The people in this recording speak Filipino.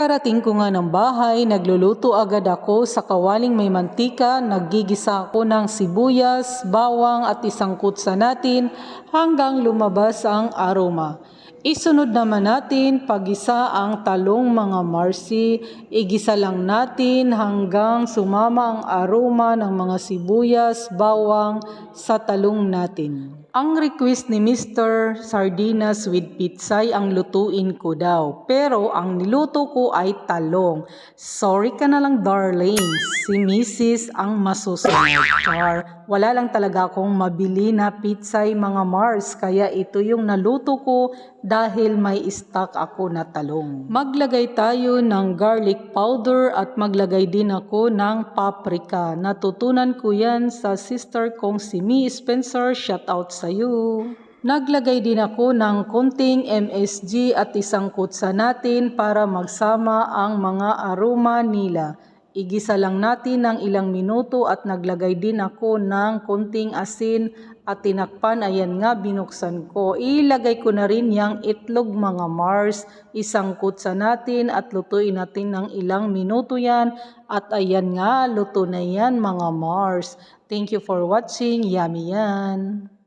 Karating ko nga ng bahay, nagluluto agad ako sa kawaling may mantika, naggigisa ako ng sibuyas, bawang at isang kutsa natin hanggang lumabas ang aroma. Isunod naman natin paggisa ang talong mga marsi, igisa lang natin hanggang sumama ang aroma ng mga sibuyas, bawang sa talong natin. Ang request ni Mr. Sardinas with Pitsay ang lutuin ko daw. Pero ang niluto ko ay talong. Sorry ka na lang darling, si Mrs. ang masusunod. Char, wala lang talaga akong mabili na Pitsay mga Mars. Kaya ito yung naluto ko dahil may stock ako na talong. Maglagay tayo ng garlic powder at maglagay din ako ng paprika. Natutunan ko yan sa sister kong si Mi Spencer. Shout out sa iyo. Naglagay din ako ng konting MSG at isang kutsa natin para magsama ang mga aroma nila. Igisa lang natin ng ilang minuto at naglagay din ako ng konting asin at tinakpan. Ayan nga, binuksan ko. Ilagay ko na rin yung itlog mga Mars. Isang kutsa natin at lutuin natin ng ilang minuto yan. At ayan nga, luto na yan mga Mars. Thank you for watching. Yummy yan.